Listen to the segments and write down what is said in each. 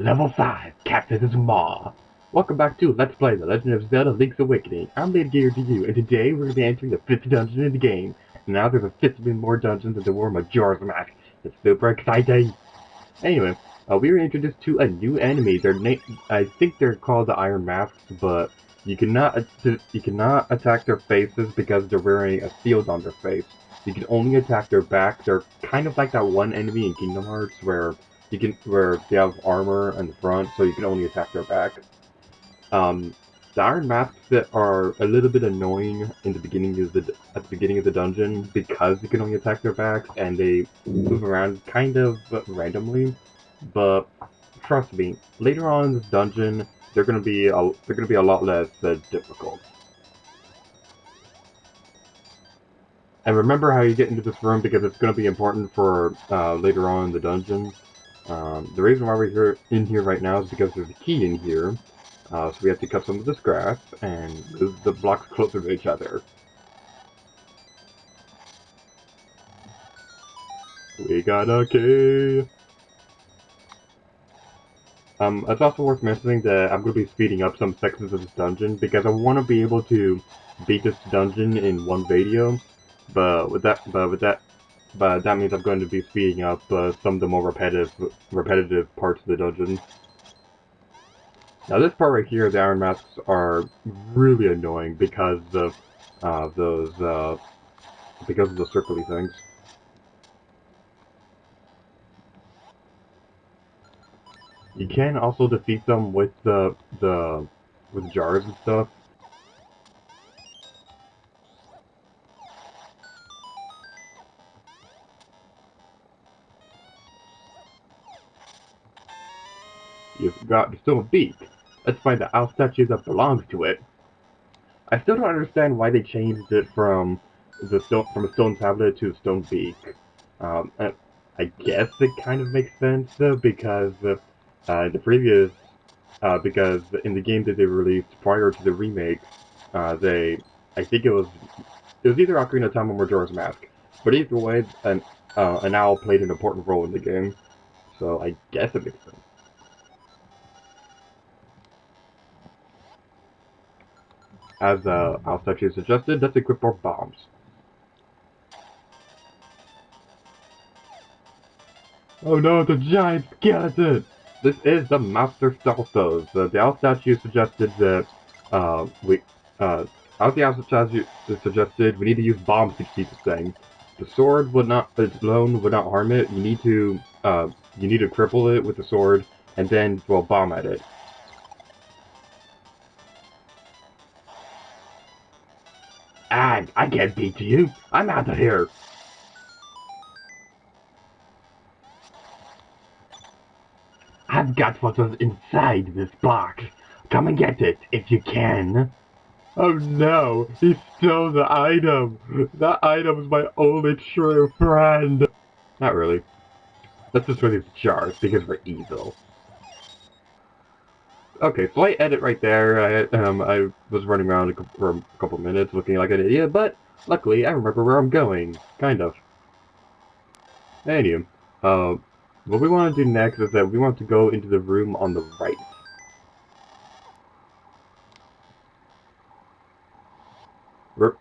Level 5, Catfish's Maw. Welcome back to Let's Play The Legend of Zelda Link's Awakening. I'm Lady Gear to you, and today we're going to be entering the 5th dungeon in the game. And now there's a 50 more dungeons than there were Majora's Mask. It's super exciting! Anyway, we were introduced to a new enemy. I think they're called the Iron Masks, but you cannot attack their faces because they're wearing a shield on their face. You can only attack their back. They're kind of like that one enemy in Kingdom Hearts where they have armor in the front, so you can only attack their back. The Iron Masks that are a little bit annoying in the beginning at the beginning of the dungeon because you can only attack their backs and they move around kind of randomly. But trust me, later on in this dungeon, they're gonna be a lot less difficult. And remember how you get into this room because it's going to be important for later on in the dungeon. The reason why we're in here right now is because there's a key in here. So we have to cut some of this grass and move the blocks closer to each other. We got a key! It's also worth mentioning that I'm going to be speeding up some sections of this dungeon because I want to be able to beat this dungeon in one video. But that means I'm going to be speeding up some of the more repetitive parts of the dungeon. Now this part right here, the Iron Masks are really annoying because of those circly things. You can also defeat them with with jars and stuff. You've got still a beak. Let's find the owl statue that belongs to it. I still don't understand why they changed it from a stone tablet to a stone beak. I guess it kind of makes sense because because in the game that they released prior to the remake, I think it was either Ocarina of Time or Majora's Mask. But either way, an owl played an important role in the game, so I guess it makes sense. As the owl statue suggested, let's equip our bombs. Oh no, it's a giant skeleton! This is the Master Staltos. The owl statue suggested that we need to use bombs to defeat this thing. The sword alone would not harm it. You need to cripple it with the sword and then bomb at it. I can't beat you. I'm out of here. I've got what was inside this box. Come and get it, if you can. Oh no, he stole the item. That item's my only true friend. Not really. Let's destroy these jars, because we're evil. Okay, slight edit right there. I was running around for a couple minutes looking like an idiot, but luckily I remember where I'm going. Kind of. Anyway, what we want to do next is that we want to go into the room on the right.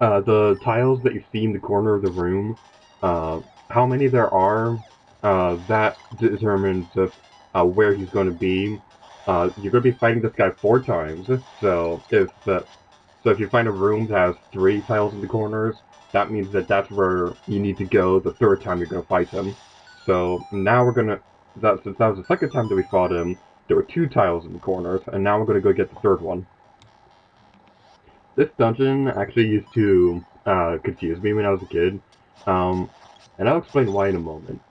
The tiles that you see in the corner of the room, how many there are, that determines where he's going to be. You're going to be fighting this guy 4 times, so if you find a room that has 3 tiles in the corners, that means that that's where you need to go the 3rd time you're going to fight him. So now we're going to, since that was the 2nd time that we fought him, there were 2 tiles in the corners, and now we're going to go get the 3rd one. This dungeon actually used to confuse me when I was a kid, and I'll explain why in a moment.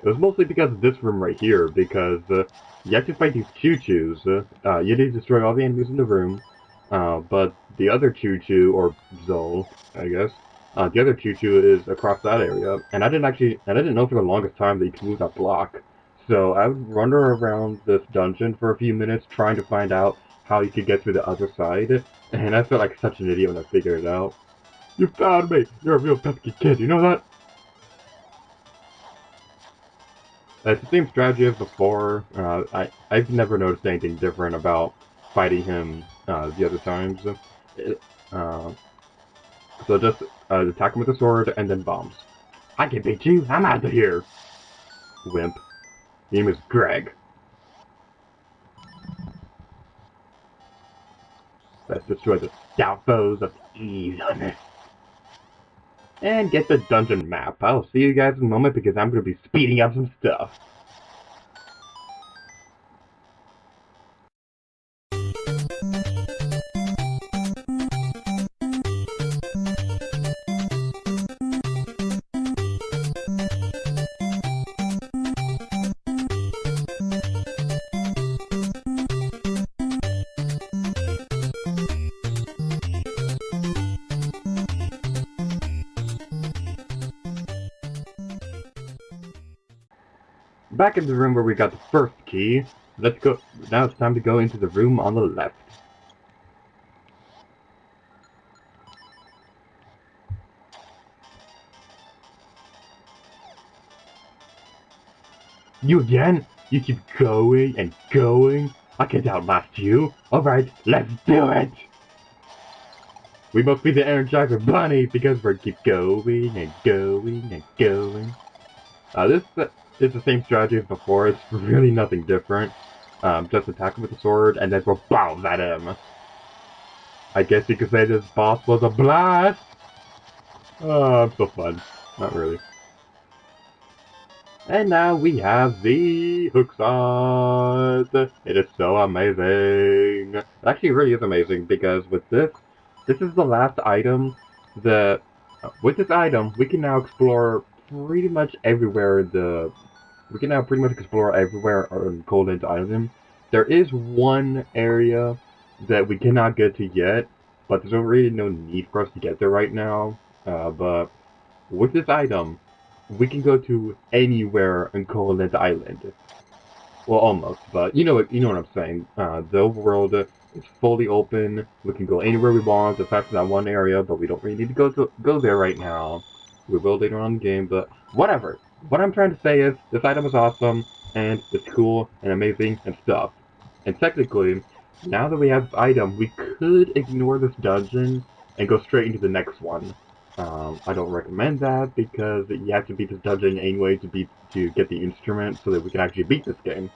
It was mostly because of this room right here, because you have to fight these choo-choos. You need to destroy all the enemies in the room, but the other choo-choo, or Zol, I guess, the other choo-choo is across that area, and I didn't know for the longest time that you could move that block. So I would wander around this dungeon for a few minutes trying to find out how you could get through the other side, and I felt like such an idiot when I figured it out. You found me! You're a real pesky kid, you know that? It's the same strategy as before. I've never noticed anything different about fighting him the other times. Uh, so just attack him with the sword and then bombs. I can beat you. I'm out of here. Wimp. His name is Greg. Let's destroy the stout foes of evilness. And get the dungeon map. I'll see you guys in a moment because I'm going to be speeding up some stuff. Back in the room where we got the first key. Let's go. Now it's time to go into the room on the left. You again? You keep going and going? I can't outlast you. Alright, let's do it! We must be the Energizer Bunny because we keep going and going and going. This is the same strategy as before. It's really nothing different. Just attack him with the sword and then throw bombs at him. I guess you could say this boss was a blast! Oh, I'm so fun. Not really. And now we have the hook shot. It is so amazing. It actually really is amazing because with this is the last item that, with this item, we can now explore pretty much everywhere we can now pretty much explore everywhere on Cold Island. There is one area that we cannot get to yet, but there's really no need for us to get there right now. But with this item, we can go to anywhere in Cold Island. Well, almost, but you know what I'm saying. The overworld is fully open. We can go anywhere we want, aside from that one area, but we don't really need to go there right now. We will later on in the game, but whatever. What I'm trying to say is, this item is awesome, and it's cool, and amazing, and stuff. And technically, now that we have this item, we could ignore this dungeon and go straight into the next one. I don't recommend that because you have to beat this dungeon anyway to get the instrument so that we can actually beat this game.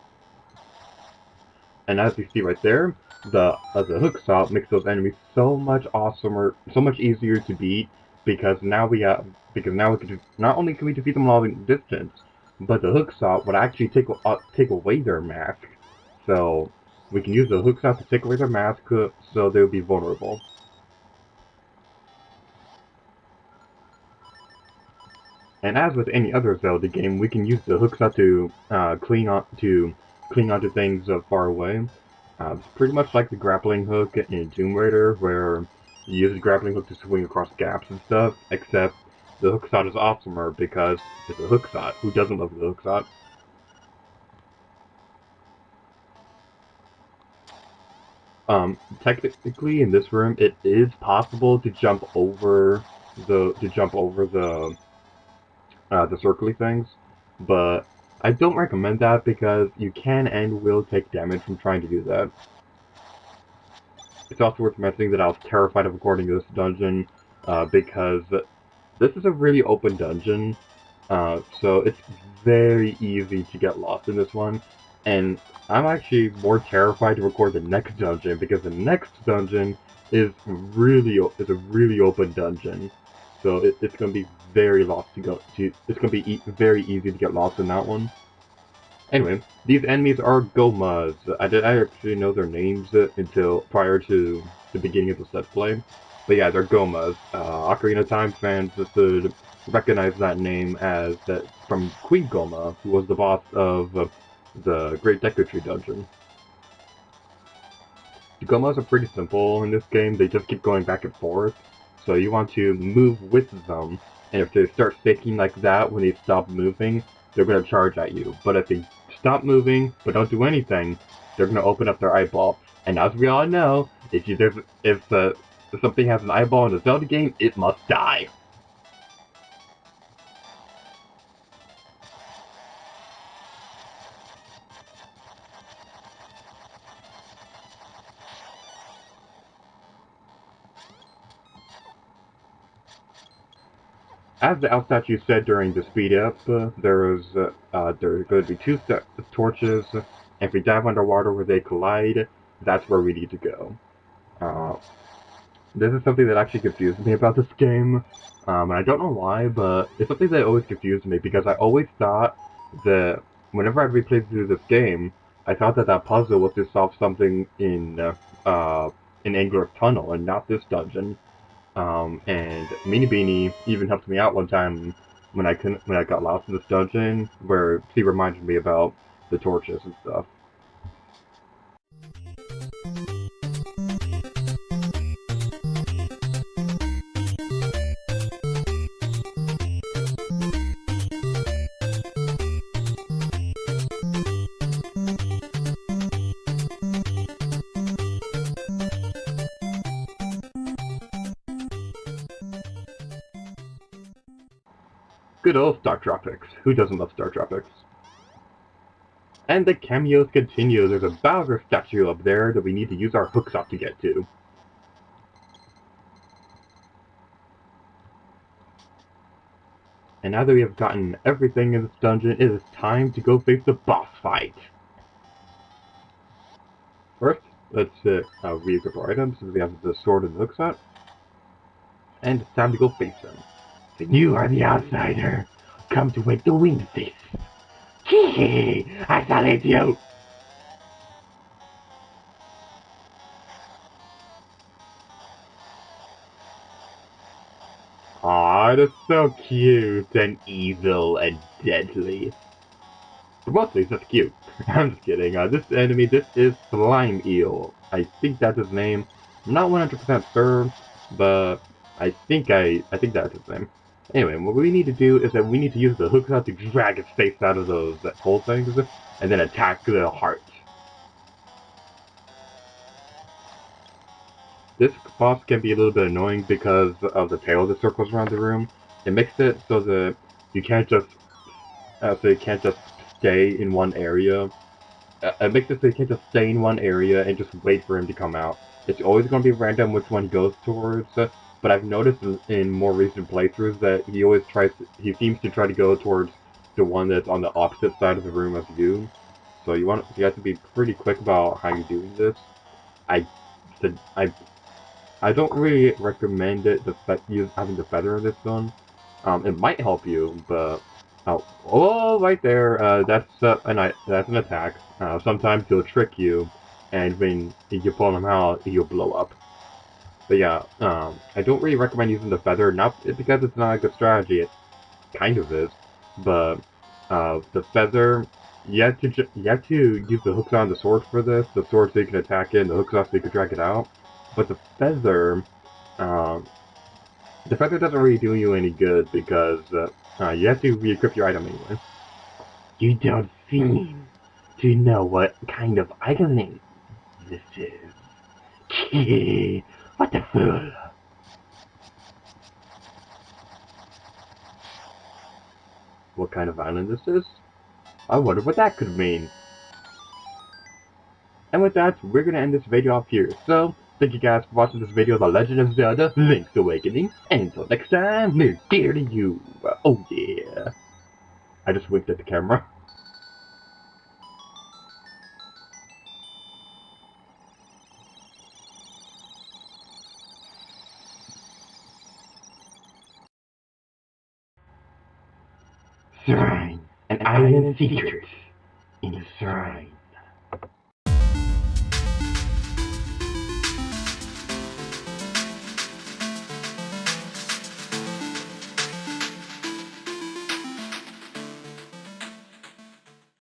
And as you see right there, the hook shot makes those enemies so much awesomer, so much easier to beat because now we can not only can we defeat them all in distance, but the hook shot would actually take away their mask. So we can use the hook shot to take away their mask so they'll be vulnerable. And as with any other Zelda game, we can use the hook shot to cling onto things far away. It's pretty much like the grappling hook in Tomb Raider, where you use the grappling hook to swing across gaps and stuff, except the hook shot is awesomer because it's a hook shot. Who doesn't love the hook shot? Technically in this room, it is possible to jump over the circly things, but I don't recommend that because you can and will take damage from trying to do that. It's also worth mentioning that I was terrified of recording this dungeon because this is a really open dungeon, so it's very easy to get lost in this one, and I'm actually more terrified to record the next dungeon because the next dungeon is a really open dungeon. So it's going to be very lost to go to. It's going to be very easy to get lost in that one. Anyway, these enemies are Gomas. I actually know their names until prior to the beginning of this Let's Play. But yeah, they're Gomas. Ocarina of Time fans should recognize that name as that from Queen Goma, who was the boss of the Great Deku Tree dungeon. The Gomas are pretty simple in this game. They just keep going back and forth. So you want to move with them, and if they start shaking like that when they stop moving, they're going to charge at you. But if they stop moving but don't do anything, they're going to open up their eyeball. And as we all know, if something has an eyeball in a Zelda game, it must die. as the Elf statue said during the speed up, there are going to be two torches. If we dive underwater where they collide, that's where we need to go. Uh, this is something that actually confused me about this game, and I don't know why, but it's something that always confused me because I always thought that whenever I replayed through this game, I thought that that puzzle was to solve something in Angular Tunnel and not this dungeon. And Meanie Beanie even helped me out one time when I got lost in this dungeon, where she reminded me about the torches and stuff. Good old Star Tropics. Who doesn't love Star Tropics? And the cameos continue. There's a Bowser statue up there that we need to use our hookshot to get to. And now that we have gotten everything in this dungeon, it is time to go face the boss fight. First, let's re-equip our items. We have the sword and the hookshot. And it's time to go face them. You are the outsider. Come to wake the winged face. Hee I silence you! Aw, that's so cute and evil and deadly. But mostly it's just cute. I'm just kidding. This is Slime Eel. I think that's his name. I'm not 100% sure, but I think that's his name. Anyway, what we need to do is that we need to use the hookshot to drag his face out of those hole things, and then attack the heart. This boss can be a little bit annoying because of the tail that circles around the room. It makes it so that you can't just stay in one area. It makes it so you can't just stay in one area and just wait for him to come out. It's always going to be random which one he goes towards. But I've noticed in more recent playthroughs that he seems to try to go towards the one that's on the opposite side of the room as you. So you have to be pretty quick about how you're doing this. I said I don't really recommend having the feather in this one. It might help you, but right there, that's an attack. Sometimes he'll trick you, and when you pull him out, he'll blow up. But yeah, I don't really recommend using the feather, not because it's not a good strategy. It kind of is, but the feather. You have to use the hooks on the sword for this. The sword so you can attack it, and the hooks off so you can drag it out. But um, the feather doesn't really do you any good because you have to re-equip your item anyway. You don't seem to know what kind of item this is. What the fool? What kind of island this is? I wonder what that could mean. And with that, we're gonna end this video off here. So, thank you guys for watching this video of The Legend of Zelda Link's Awakening. And until next time, near dear to you. Oh yeah. I just winked at the camera. Shrine. An island secret in the shrine.